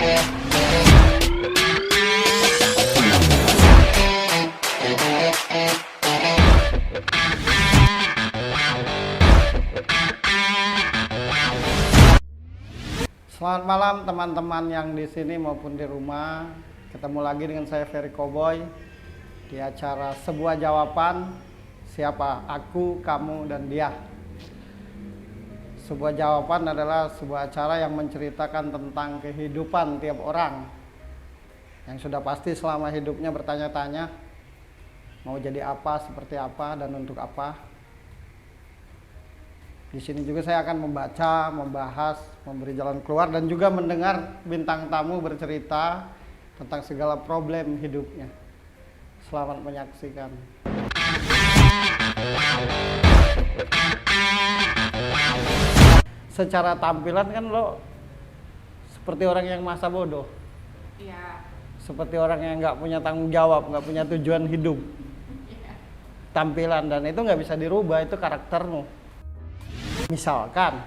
Selamat malam teman-teman yang di sini maupun di rumah. Ketemu lagi dengan saya Ferry Cowboy di acara Sebuah Jawaban. Siapa? Aku, kamu, dan dia. Sebuah Jawaban adalah sebuah acara yang menceritakan tentang kehidupan tiap orang yang sudah pasti selama hidupnya bertanya-tanya mau jadi apa, seperti apa, dan untuk apa. Di sini juga saya akan membaca, membahas, memberi jalan keluar, dan juga mendengar bintang tamu bercerita tentang segala problem hidupnya. Selamat menyaksikan. Secara tampilan kan lo seperti orang yang masa bodoh. Iya. Seperti orang yang nggak punya tanggung jawab, nggak punya tujuan hidup. Iya. Tampilan, dan itu nggak bisa dirubah, itu karaktermu. Misalkan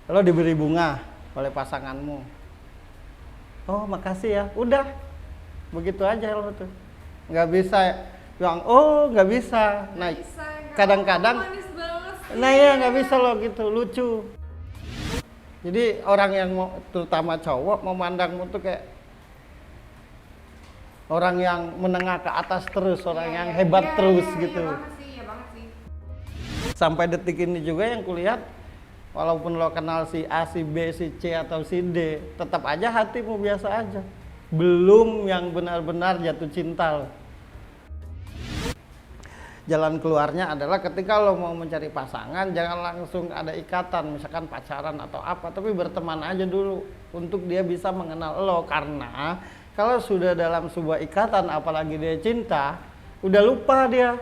lo diberi bunga oleh pasanganmu, oh makasih ya, udah begitu aja lo tuh. Nggak bisa yang oh nggak bisa. Nah kadang-kadang nah ya nggak bisa lo gitu, lucu. Jadi orang yang mau, terutama cowok, memandangmu tuh kayak orang yang menengah ke atas terus, orang yang hebat terus gitu. Sampai detik ini juga yang kulihat, walaupun lo kenal si A, si B, si C, atau si D, tetap aja hatimu biasa aja. Belum yang benar-benar jatuh cinta lo. Jalan keluarnya adalah ketika lo mau mencari pasangan, jangan langsung ada ikatan, misalkan pacaran atau apa, tapi berteman aja dulu untuk dia bisa mengenal lo. Karena kalau sudah dalam sebuah ikatan, apalagi dia cinta, udah lupa dia.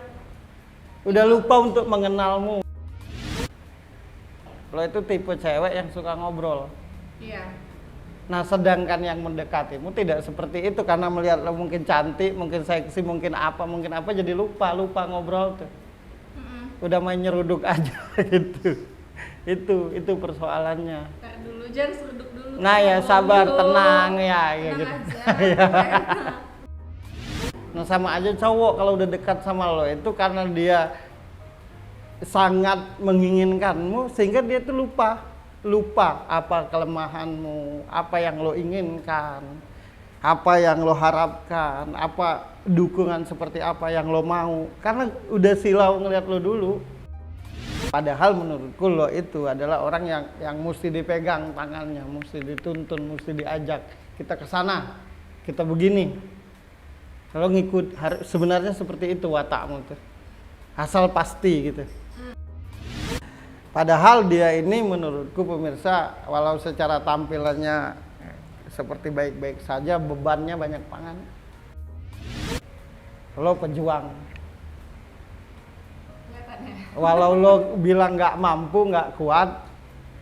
Udah lupa untuk mengenalmu. Lo itu tipe cewek yang suka ngobrol. Iya. Nah, sedangkan yang mendekatimu tidak seperti itu, karena melihat lo mungkin cantik, mungkin seksi, mungkin apa, jadi lupa ngobrol tuh. Udah main nyeruduk aja gitu. Itu persoalannya. Kayak dulu, jangan seruduk dulu. Nah ya sabar, dulu. tenang ya, Tenang gitu. aja. Nah sama aja cowok kalau udah dekat sama lo itu karena dia sangat menginginkanmu, sehingga dia tuh lupa apa kelemahanmu, apa yang lo inginkan, apa yang lo harapkan, apa dukungan seperti apa yang lo mau, karena udah silau ngeliat lo dulu. Padahal menurutku lo itu adalah orang yang mesti dipegang tangannya, mesti dituntun, mesti diajak, kita ke sana, kita begini. Kalau ngikut, sebenarnya seperti itu watakmu tuh, asal pasti gitu. Padahal dia ini menurutku pemirsa, walau secara tampilannya seperti baik-baik saja, bebannya banyak banget. Lo pejuang. Walau lo bilang nggak mampu, nggak kuat,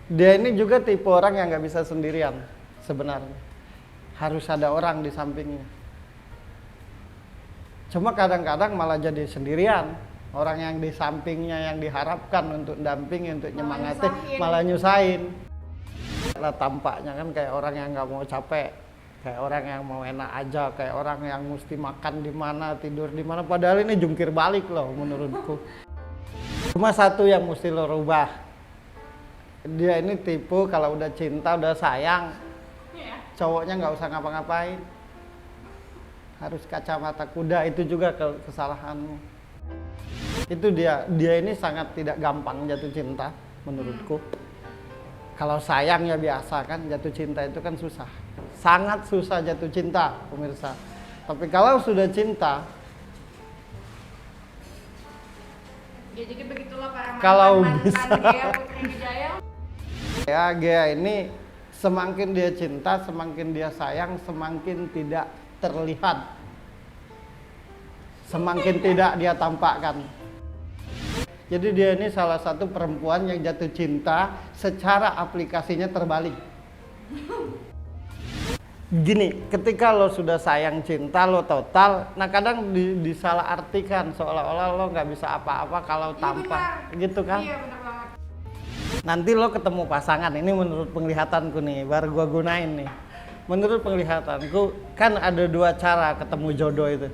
dia ini juga tipe orang yang nggak bisa sendirian sebenarnya. Harus ada orang di sampingnya. Cuma kadang-kadang malah jadi sendirian. Orang yang di sampingnya yang diharapkan untuk dampingi, untuk nyemangati, malah nyusahin. Lah tampaknya kan kayak orang yang nggak mau capek, kayak orang yang mau enak aja, kayak orang yang mesti makan di mana, tidur di mana. Padahal ini jungkir balik loh menurutku. Cuma satu yang mesti lo rubah. Dia ini tipe kalau udah cinta, udah sayang, cowoknya nggak usah ngapa-ngapain. Harus kacamata kuda, itu juga kesalahanmu. Itu dia ini sangat tidak gampang jatuh cinta menurutku. Kalau sayang ya biasa kan, jatuh cinta itu kan susah. Sangat susah jatuh cinta pemirsa. Tapi kalau sudah cinta, Ya jadi begitulah para kalau mantan bisa. Gea Putri Wijaya. Ya Gea ini semakin dia cinta, semakin dia sayang, semakin tidak terlihat, semakin tidak dia tampakkan. Jadi dia ini salah satu perempuan yang jatuh cinta secara aplikasinya terbalik. Gini, ketika lo sudah sayang cinta lo total, nah kadang disalahartikan seolah-olah lo nggak bisa apa-apa kalau tanpa, gitu kan? Iya benar banget. Nanti lo ketemu pasangan, ini menurut penglihatanku nih, baru gua gunain nih. menurut penglihatanku kan ada dua cara ketemu jodoh itu.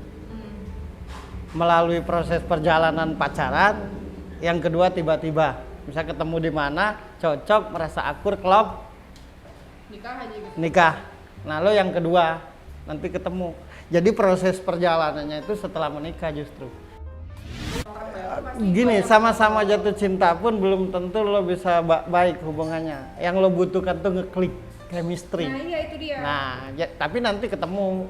Melalui proses perjalanan pacaran, yang kedua tiba-tiba. Bisa ketemu di mana, cocok, merasa akur, klop, Nikah aja gitu. nikah. Nah lo yang kedua, nanti ketemu. Jadi proses perjalanannya itu setelah menikah justru. Orang baru pasti Gini, banyak sama-sama jatuh cinta pun belum tentu lo bisa baik hubungannya. Yang lo butuhkan tuh ngeklik, chemistry. Nah iya itu dia. Nah, tapi nanti ketemu.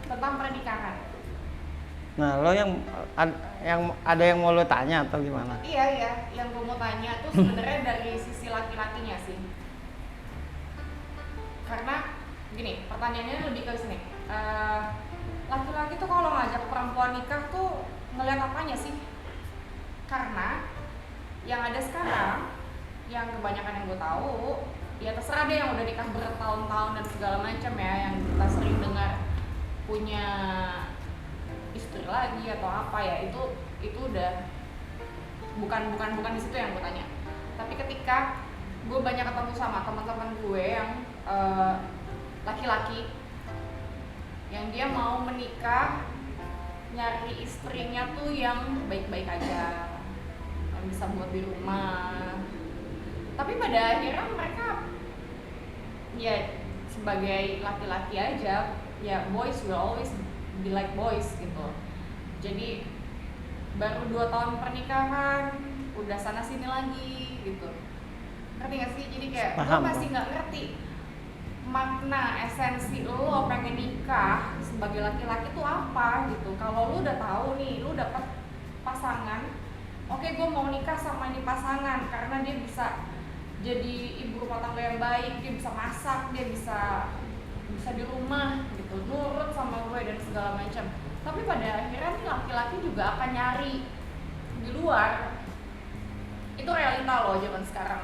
Tentang pernikahan. Nah, lo yang ada yang mau lo tanya atau gimana? Iya, yang gue mau tanya tuh sebenarnya dari sisi laki-lakinya sih. Karena gini, pertanyaannya lebih ke sini. Laki-laki tuh kalau ngajak perempuan nikah tuh ngeliat apanya sih? Karena yang ada sekarang, yang kebanyakan yang gue tahu, ya terserah deh yang udah nikah bertahun-tahun dan segala macam ya, yang kita sering dengar punya istri lagi atau apa ya, itu udah bukan di situ yang gue tanya. Tapi ketika gue banyak ketemu sama teman-teman gue yang laki-laki yang dia mau menikah, nyari istrinya tuh yang baik-baik aja, yang bisa buat di rumah. Tapi pada akhirnya mereka ya sebagai laki-laki aja, ya boys will always be like boys gitu. Jadi baru 2 tahun pernikahan udah sana sini lagi gitu. Ngerti gak sih? Jadi kayak gue masih nggak ngerti makna esensi lo pengen nikah sebagai laki-laki tuh apa gitu. Kalau lo udah tahu nih, lo dapet pasangan, oke, gue mau nikah sama ini pasangan karena dia bisa jadi ibu rumah tangga yang baik, dia bisa masak, dia bisa di rumah gitu, nurut sama gue dan segala macam. Tapi pada akhirnya nih laki-laki juga akan nyari di luar. Itu realita loh zaman sekarang.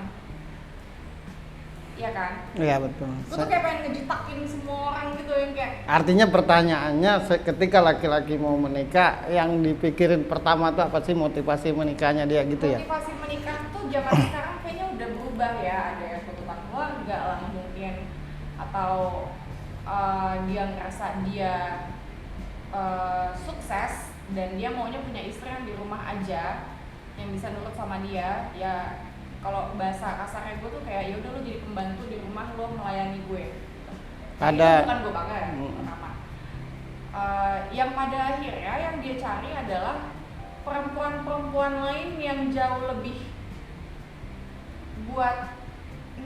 Iya kan? Iya betul. Gue tuh kayak pengen ngejetakin semua orang gitu yang kayak. Artinya pertanyaannya ketika laki-laki mau menikah, yang dipikirin pertama tuh apa sih motivasi menikahnya dia gitu ya? Motivasi menikah tuh zaman sekarang kayaknya udah berubah ya. Ada yang tuntutan keluarga lah mungkin, atau dia ngerasa dia sukses dan dia maunya punya istri yang di rumah aja, yang bisa nurut sama dia. Ya kalau bahasa kasarnya gue tuh kayak ya udah lu jadi pembantu di rumah, lo melayani gue. Ada. Itu bukan gue banget pertama. Yang pada akhirnya yang dia cari adalah perempuan-perempuan lain yang jauh lebih buat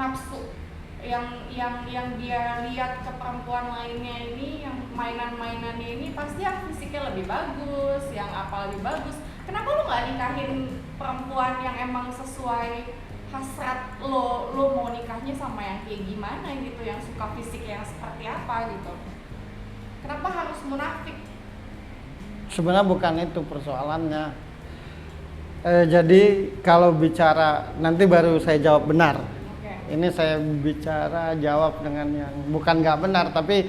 nafsu, yang dia lihat ke perempuan lainnya ini, yang mainan-mainannya ini pasti yang fisiknya lebih bagus, yang apa lebih bagus. Kenapa lu nggak nikahin perempuan yang emang sesuai hasrat lo mau nikahnya sama yang kayak gimana gitu, yang suka fisik yang seperti apa gitu? Kenapa harus munafik? Sebenarnya bukan itu persoalannya. Jadi kalau bicara, nanti baru saya jawab benar. Okay. Ini saya bicara jawab dengan yang bukan nggak benar, tapi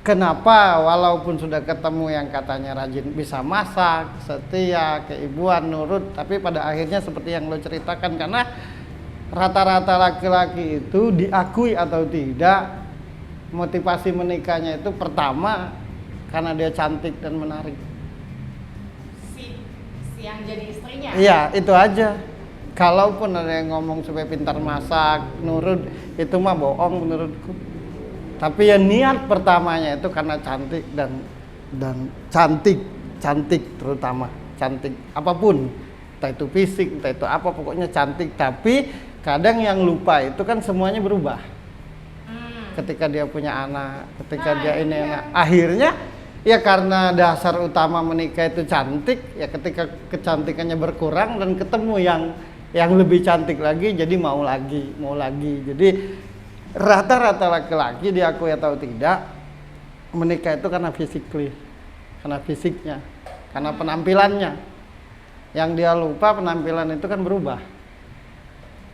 kenapa walaupun sudah ketemu yang katanya rajin, bisa masak, setia, keibuan, nurut, tapi pada akhirnya seperti yang lo ceritakan, karena rata-rata laki-laki itu diakui atau tidak, motivasi menikahnya itu pertama karena dia cantik dan menarik. Si yang jadi istrinya? Iya, itu aja. Kalaupun ada yang ngomong supaya pintar masak, nurut, itu mah bohong menurutku. Tapi ya niat pertamanya itu karena cantik dan cantik terutama cantik apapun, entah itu fisik, entah itu apa, pokoknya cantik. Tapi kadang yang lupa itu kan semuanya berubah. Ketika dia punya anak, ketika dia ini anak, akhirnya ya karena dasar utama menikah itu cantik, ya ketika kecantikannya berkurang dan ketemu yang lebih cantik lagi, jadi mau lagi. Jadi rata-rata laki-laki, diakui atau tidak, menikah itu karena physically, karena fisiknya, karena penampilannya. Yang dia lupa penampilan itu kan berubah.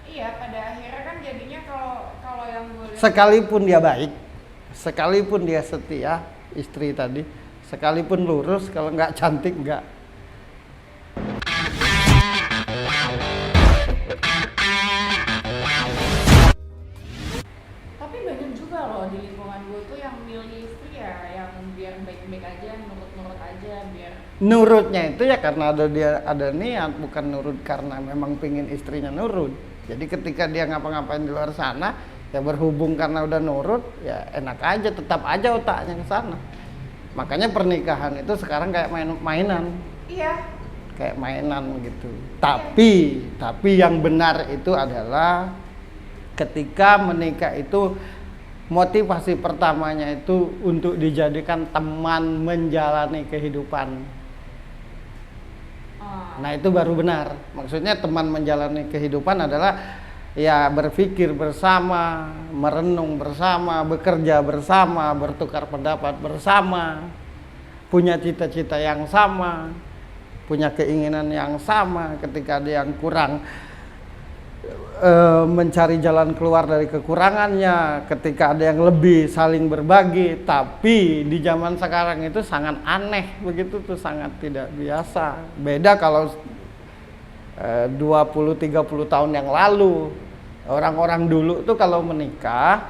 Iya, pada akhirnya kan jadinya kalau yang gue lihat, Sekalipun dia baik, sekalipun dia setia, istri tadi, sekalipun lurus, kalau nggak cantik nggak. baik-baik aja, nurut-nurut aja biar Nurutnya itu ya karena dia ada niat, bukan nurut karena memang pingin istrinya nurut. Jadi ketika dia ngapa-ngapain di luar sana, ya berhubung karena udah nurut, ya enak aja, tetap aja otaknya ke sana. Makanya pernikahan itu sekarang kayak mainan, iya. kayak mainan gitu. Tapi yang benar itu adalah ketika menikah itu motivasi pertamanya itu untuk dijadikan teman menjalani kehidupan. Nah itu baru benar. Maksudnya teman menjalani kehidupan adalah ya berpikir bersama, merenung bersama, bekerja bersama, bertukar pendapat bersama, punya cita-cita yang sama, punya keinginan yang sama. Ketika ada yang kurang, mencari jalan keluar dari kekurangannya. Ketika ada yang lebih, saling berbagi. Tapi di zaman sekarang itu sangat aneh begitu tuh, sangat tidak biasa. Beda kalau 20-30 tahun yang lalu. Orang-orang dulu tuh kalau menikah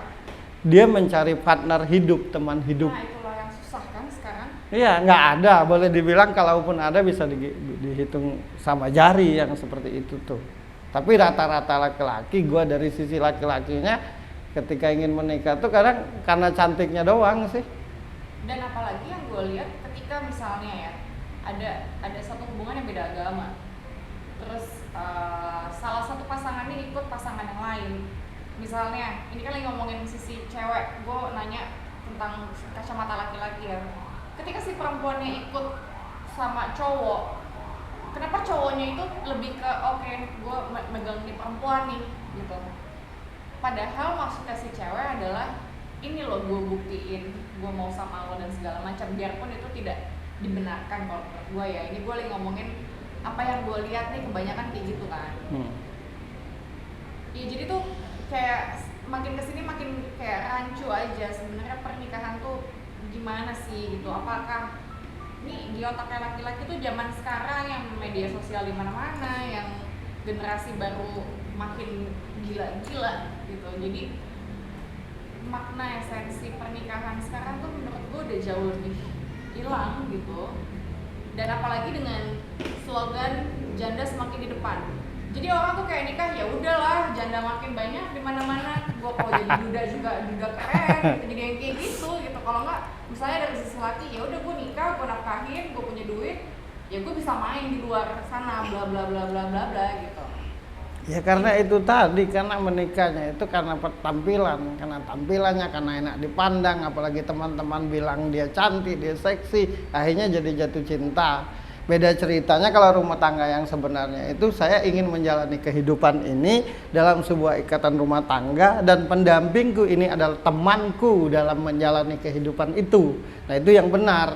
dia mencari partner hidup, teman hidup. Nah itulah yang susah kan sekarang. Iya, nggak ada. Boleh dibilang kalaupun ada bisa dihitung sama jari yang seperti itu tuh. Tapi rata-rata laki-laki, gue dari sisi laki-lakinya ketika ingin menikah tuh kadang karena cantiknya doang sih. Dan apalagi yang gue lihat ketika misalnya ya ada satu hubungan yang beda agama, terus salah satu pasangan ini ikut pasangan yang lain. Misalnya ini kan lagi ngomongin sisi cewek, gue nanya tentang kacamata laki-laki ya. Ketika si perempuannya ikut sama cowok, kenapa cowoknya itu lebih ke oke, gue megang nih perempuan nih gitu. Padahal maksudnya si cewek adalah ini loh gue buktiin gue mau sama lo dan segala macam, biarpun itu tidak dibenarkan kalau menurut gue ya. Ini gue lagi ngomongin apa yang gue lihat nih, kebanyakan kayak gitu kan. Ya jadi tuh kayak makin kesini makin kayak rancu aja sebenarnya pernikahan tuh gimana sih gitu. Apakah ini di otaknya laki-laki tuh zaman sekarang yang media sosial di mana-mana, yang generasi baru makin gila-gila gitu. Jadi makna esensi pernikahan sekarang tuh menurut gue udah jauh lebih hilang gitu. Dan apalagi dengan slogan janda semakin di depan. Jadi orang tuh kayak nikah ya udahlah, janda makin banyak di mana-mana. Gue kalau jadi duda keren gitu. Jadi yang kayak gitu. Kalau nggak misalnya dari sisi laki ya udah gue nikah, gue nafkahin, gue punya duit, ya gue bisa main di luar sana bla bla bla bla bla bla gitu. Ya karena itu tadi, karena menikahnya itu karena tampilan, karena tampilannya, karena enak dipandang, apalagi teman-teman bilang dia cantik, dia seksi, akhirnya jadi jatuh cinta. Beda ceritanya kalau rumah tangga yang sebenarnya itu saya ingin menjalani kehidupan ini dalam sebuah ikatan rumah tangga dan pendampingku ini adalah temanku dalam menjalani kehidupan itu. Nah itu yang benar.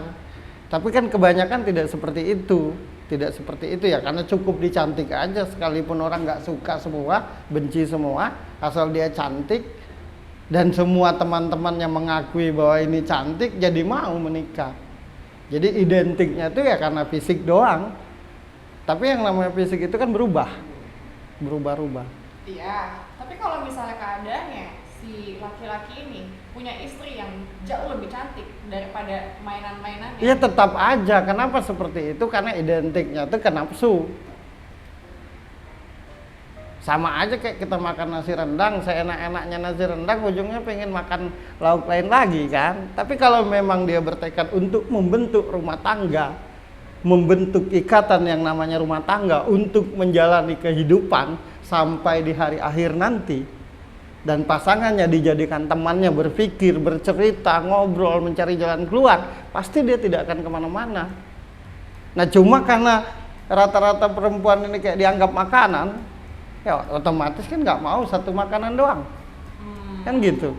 Tapi kan kebanyakan tidak seperti itu. Tidak seperti itu ya, karena cukup dicantik aja, sekalipun orang nggak suka semua, benci semua, asal dia cantik dan semua teman-temannya mengakui bahwa ini cantik, jadi mau menikah. Jadi identiknya itu ya karena fisik doang. Tapi yang namanya fisik itu kan berubah-ubah. Iya, tapi kalau misalnya keadaannya si laki-laki ini punya istri yang jauh lebih cantik daripada mainan-mainannya. Iya tetap aja. Kenapa seperti itu? Karena identiknya itu ke nafsu. Sama aja kayak kita makan nasi rendang, seenak-enaknya nasi rendang, ujungnya pengen makan lauk lain lagi kan. Tapi kalau memang dia bertekad untuk membentuk rumah tangga, membentuk ikatan yang namanya rumah tangga untuk menjalani kehidupan sampai di hari akhir nanti, dan pasangannya dijadikan temannya, berpikir, bercerita, ngobrol, mencari jalan keluar, pasti dia tidak akan kemana-mana. Nah cuma karena rata-rata perempuan ini kayak dianggap makanan, ya otomatis kan nggak mau satu makanan doang, kan gitu.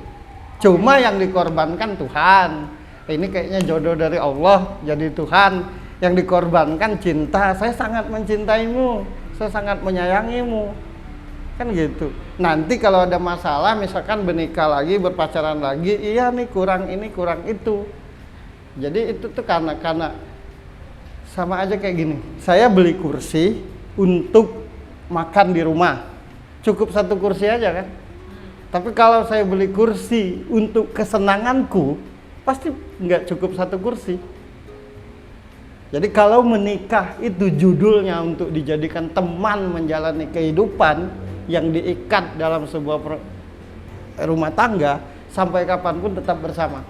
Cuma yang dikorbankan Tuhan. Ini kayaknya jodoh dari Allah, jadi Tuhan yang dikorbankan cinta. Saya sangat mencintaimu, saya sangat menyayangimu, kan gitu. Nanti kalau ada masalah, misalkan menikah lagi, berpacaran lagi, iya nih kurang ini kurang itu. Jadi itu tuh karena sama aja kayak gini. Saya beli kursi untuk makan di rumah, cukup satu kursi aja kan. Tapi kalau saya beli kursi untuk kesenanganku, pasti nggak cukup satu kursi. Jadi kalau menikah itu judulnya untuk dijadikan teman menjalani kehidupan yang diikat dalam sebuah rumah tangga, sampai kapanpun tetap bersama.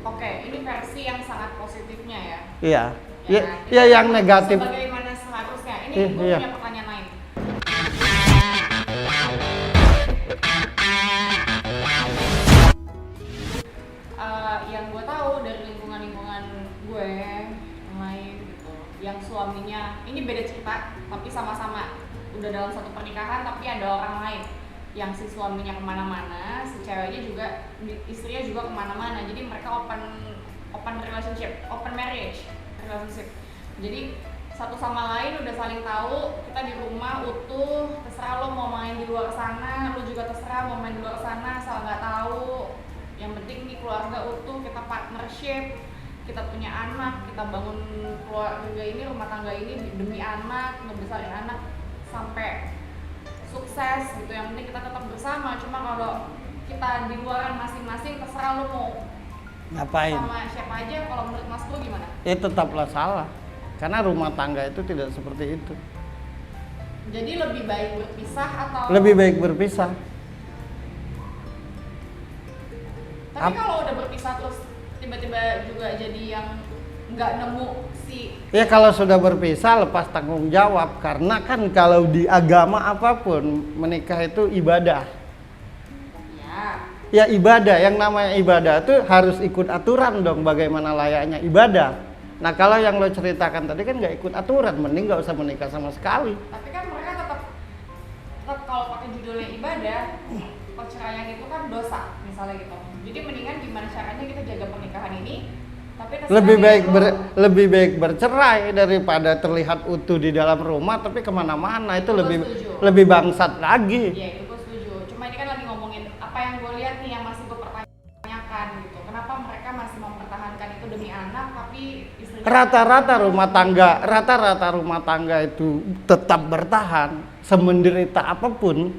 Oke, ini versi yang sangat positifnya ya. Iya. Ya, Ya yang negatif. Sebagaimana seharusnya. Ini gue Iya. punya pertanyaan lain. Yang gue tahu dari lingkungan gue yang lain gitu, yang suaminya ini beda cerita, tapi sama-sama udah dalam satu pernikahan, tapi ada orang lain yang si suaminya kemana-mana, si ceweknya juga, istrinya juga kemana-mana. Jadi mereka open relationship, open marriage relationship. Jadi satu sama lain udah saling tahu, kita di rumah utuh, terserah lo mau main di luar sana, lo juga terserah mau main di luar sana, asal nggak tahu. Yang penting nih keluarga utuh, kita partnership, kita punya anak, kita bangun keluarga ini, rumah tangga ini demi anak, ngebesarin anak sampai sukses gitu. Yang penting kita tetap bersama. Cuma kalau kita di luaran masing-masing, terserah lo mau Ngapain? sama siapa aja. Kalau menurut Mas Bro gimana? Tetaplah salah. Karena rumah tangga itu tidak seperti itu. Jadi lebih baik berpisah atau? Lebih baik berpisah. Tapi kalau udah berpisah terus tiba-tiba juga jadi yang nggak nemu si. Ya kalau sudah berpisah lepas tanggung jawab, karena kan kalau di agama apapun menikah itu ibadah. Ya. Ya ibadah, yang namanya ibadah itu harus ikut aturan dong, bagaimana layaknya ibadah. Nah kalau yang lo ceritakan tadi kan nggak ikut aturan, mending nggak usah menikah sama sekali. Tapi kan mereka tetap kalau pakai judulnya ibadah, perceraian itu kan dosa misalnya gitu. Jadi mendingan gimana caranya kita jaga pernikahan ini, tapi lebih baik bercerai daripada terlihat utuh di dalam rumah tapi kemana-mana. Itu lebih bangsat lagi. Iya itu gue setuju. Cuma ini kan lagi ngomongin apa yang gue lihat nih yang masih gue pertanyakan gitu. Kenapa mereka masih mempertahankan itu demi anak tapi istrinya Rata-rata rumah tangga itu tetap bertahan semenderita apapun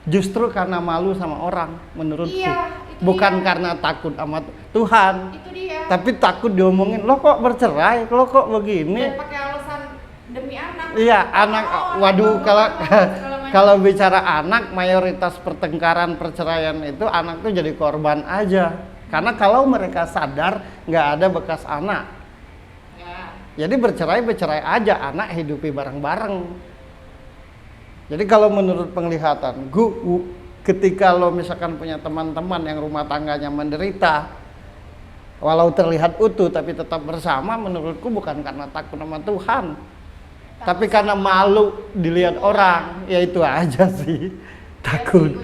justru karena malu sama orang, menurutku. Iya, bukan dia. Karena takut sama Tuhan. Itu dia. Tapi takut diomongin, lo kok bercerai, lo kok begini. Dan pakai alasan demi anak. Iya, anak. Waduh, kalau bicara anak, mayoritas pertengkaran perceraian itu anak tuh jadi korban aja. Karena kalau mereka sadar nggak ada bekas anak, Ya. jadi bercerai aja, anak hidupi bareng-bareng. Jadi kalau menurut penglihatan ketika lo misalkan punya teman-teman yang rumah tangganya menderita, walau terlihat utuh tapi tetap bersama, menurutku bukan karena takut sama Tuhan, tapi karena malu dilihat orang. Ya itu aja sih, takut.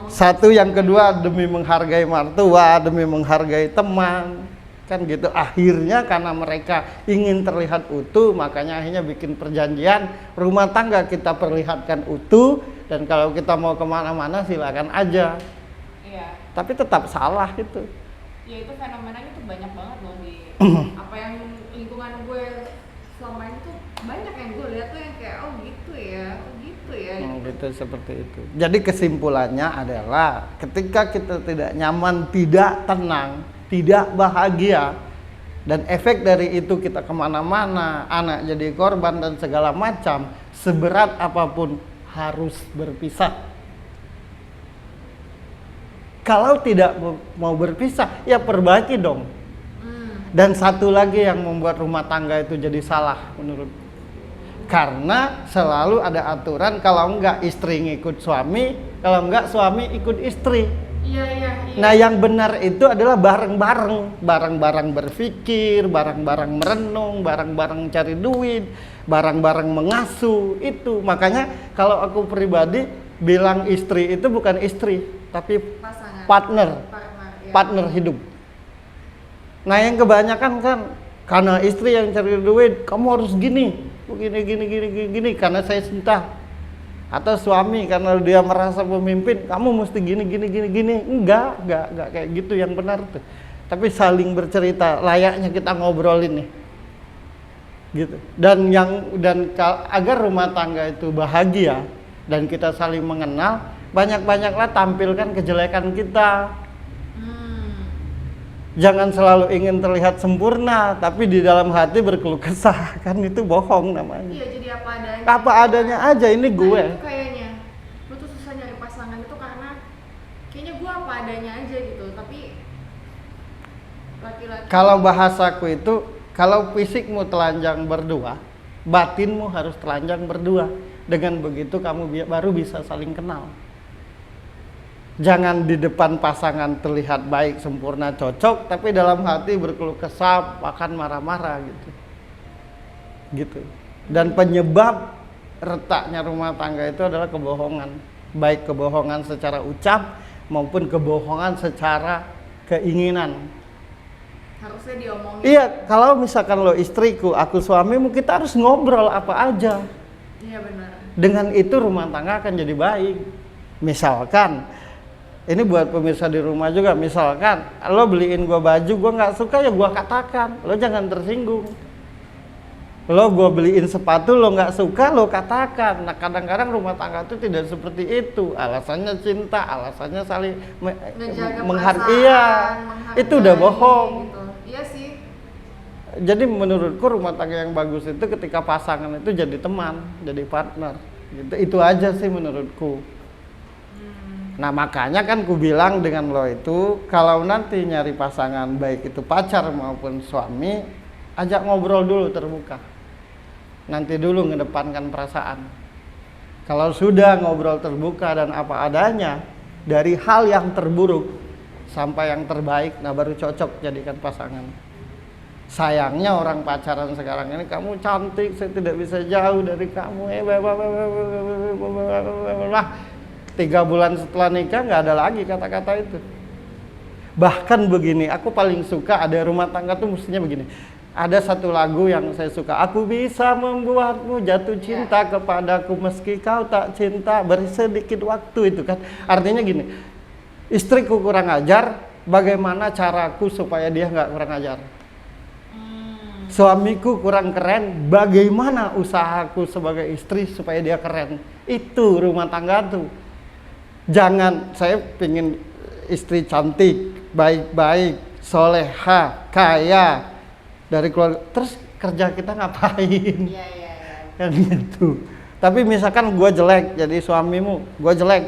Satu, yang kedua demi menghargai mertua, demi menghargai teman, kan gitu. Akhirnya karena mereka ingin terlihat utuh, makanya akhirnya bikin perjanjian rumah tangga kita perlihatkan utuh, dan kalau kita mau kemana-mana silakan aja. Iya. Tapi tetap salah itu. Ya itu fenomenanya tuh banyak banget loh di apa yang lingkungan gue selama ini tuh banyak yang gue lihat tuh yang kayak oh gitu ya. Gitu, seperti itu. Jadi kesimpulannya adalah ketika kita tidak nyaman, tidak tenang, tidak bahagia, dan efek dari itu kita kemana-mana, anak jadi korban dan segala macam, seberat apapun harus berpisah. Kalau tidak mau berpisah, ya perbaiki dong. Dan satu lagi yang membuat rumah tangga itu jadi salah menurutku, karena selalu ada aturan, kalau enggak istri ngikut suami, kalau enggak suami ikut istri. Iya. Nah yang benar itu adalah bareng-bareng berpikir, bareng-bareng merenung, bareng-bareng cari duit, bareng-bareng mengasuh. Itu makanya kalau aku pribadi bilang istri itu bukan istri, tapi Pasangan. partner hidup. Nah yang kebanyakan kan karena istri yang cari duit, kamu harus begini karena saya cinta. Atau suami karena dia merasa pemimpin, kamu mesti gini. Enggak kayak gitu yang benar tuh. Tapi saling bercerita, layaknya kita ngobrolin nih. Gitu. Dan agar rumah tangga itu bahagia dan kita saling mengenal, banyak-banyaklah tampilkan kejelekan kita. Jangan selalu ingin terlihat sempurna, tapi di dalam hati berkeluh kesah, kan itu bohong namanya. Iya, jadi apa adanya. Apa adanya aja, ini gue. Nah, itu kayaknya lu tuh susah nyari pasangan itu karena kayaknya gue apa adanya aja gitu, tapi laki-laki. Kalau bahasaku itu, kalau fisikmu telanjang berdua, batinmu harus telanjang berdua. Dengan begitu kamu baru bisa saling kenal. Jangan di depan pasangan terlihat baik, sempurna, cocok, tapi dalam hati berkeluh kesah, bahkan marah-marah gitu. Gitu. Dan penyebab retaknya rumah tangga itu adalah kebohongan. Baik kebohongan secara ucap maupun kebohongan secara keinginan. Harusnya diomongin. Iya, kalau misalkan lo istriku, aku suamimu, kita harus ngobrol apa aja. Iya benar. Dengan itu rumah tangga akan jadi baik. Misalkan, ini buat pemirsa di rumah juga, misalkan lo beliin gua baju, gua nggak suka ya gua katakan, lo jangan tersinggung. Lo gua beliin sepatu, lo nggak suka, lo katakan. Nah kadang-kadang rumah tangga itu tidak seperti itu. Alasannya cinta, alasannya saling menghargai. Iya, itu udah bohong. Gitu. Iya sih. Jadi menurutku rumah tangga yang bagus itu ketika pasangan itu jadi teman, jadi partner. Gitu. Itu aja sih menurutku. Nah makanya kan ku bilang dengan lo itu, kalau nanti nyari pasangan baik itu pacar maupun suami, ajak ngobrol dulu terbuka. Nanti dulu ngedepankan perasaan. Kalau sudah ngobrol terbuka dan apa adanya, dari hal yang terburuk sampai yang terbaik, nah baru cocok jadikan pasangan. Sayangnya orang pacaran sekarang ini, kamu cantik, saya tidak bisa jauh dari kamu. 3 bulan setelah nikah nggak ada lagi kata-kata itu. Bahkan begini, aku paling suka ada rumah tangga tuh mestinya begini. Ada satu lagu yang saya suka. Aku bisa membuatmu jatuh cinta kepadaku meski kau tak cinta, beri sedikit waktu, itu kan. Artinya gini, istriku kurang ajar, bagaimana caraku supaya dia nggak kurang ajar. Suamiku kurang keren, bagaimana usahaku sebagai istri supaya dia keren. Itu rumah tangga tuh. Jangan, saya pengen istri cantik, baik-baik, soleha, kaya, dari keluarga, terus kerja kita ngapain? Iya. Kan gitu. Tapi misalkan gue jelek, jadi suamimu, gue jelek,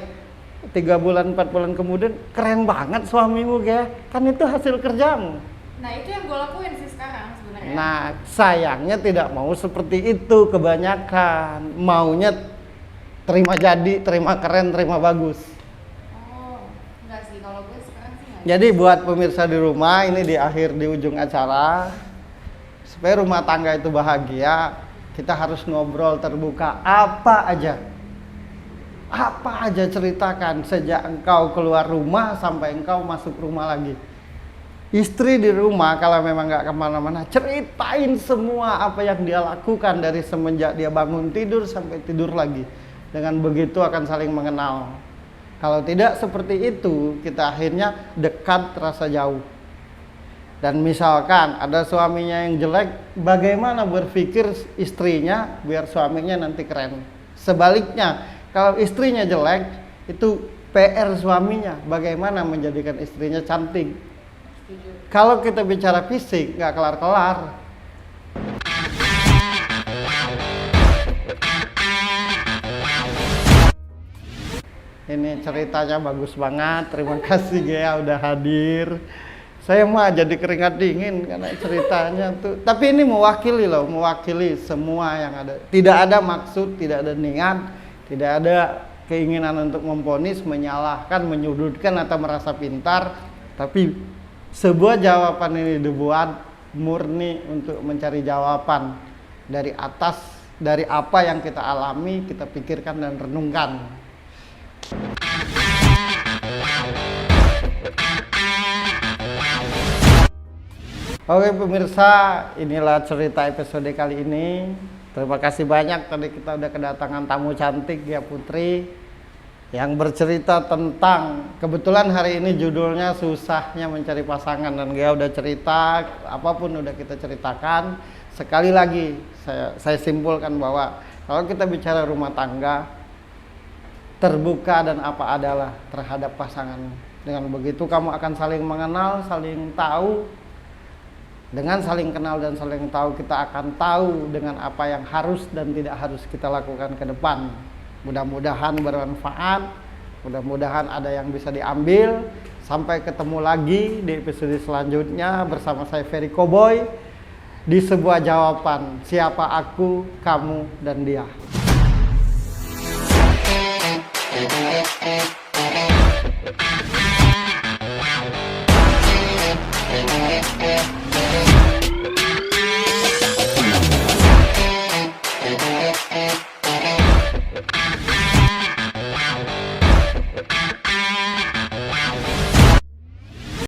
3 bulan, 4 bulan kemudian, keren banget suamimu ya, kan itu hasil kerjamu. Nah itu yang gue lakuin sih sekarang sebenarnya. Nah sayangnya tidak mau seperti itu kebanyakan, maunya terima jadi, terima keren, terima bagus. Oh, enggak sih, kalau gue sekarang sih enggak. Jadi buat pemirsa di rumah, ini di ujung acara, supaya rumah tangga itu bahagia, kita harus ngobrol terbuka apa aja. Apa aja ceritakan, sejak engkau keluar rumah sampai engkau masuk rumah lagi. Istri di rumah kalau memang nggak kemana-mana, ceritain semua apa yang dia lakukan dari semenjak dia bangun tidur sampai tidur lagi. Dengan begitu akan saling mengenal. Kalau tidak seperti itu, kita akhirnya dekat terasa jauh. Dan misalkan ada suaminya yang jelek, bagaimana berpikir istrinya biar suaminya nanti keren. Sebaliknya, kalau istrinya jelek, itu PR suaminya, bagaimana menjadikan istrinya cantik. Setuju. Kalau kita bicara fisik, nggak kelar-kelar. Ini ceritanya bagus banget, terima kasih Gea udah hadir. Saya mah jadi keringat dingin karena ceritanya tuh. Tapi ini mewakili loh, mewakili semua yang ada. Tidak ada maksud, tidak ada niat, tidak ada keinginan untuk memvonis, menyalahkan, menyudutkan atau merasa pintar. Tapi sebuah jawaban ini dibuat murni untuk mencari jawaban dari atas, dari apa yang kita alami, kita pikirkan dan renungkan. Oke pemirsa, inilah cerita episode kali ini. Terima kasih banyak, tadi kita udah kedatangan tamu cantik ya Putri, yang bercerita tentang, kebetulan hari ini judulnya susahnya mencari pasangan, dan dia udah cerita, apapun udah kita ceritakan. Sekali lagi saya simpulkan bahwa kalau kita bicara rumah tangga, terbuka dan apa adalah terhadap pasangan. Dengan begitu kamu akan saling mengenal, saling tahu. Dengan saling kenal dan saling tahu, kita akan tahu dengan apa yang harus dan tidak harus kita lakukan ke depan. Mudah-mudahan bermanfaat, mudah-mudahan ada yang bisa diambil. Sampai ketemu lagi di episode selanjutnya bersama saya Ferry Cowboy di sebuah jawaban, siapa aku, kamu, dan dia.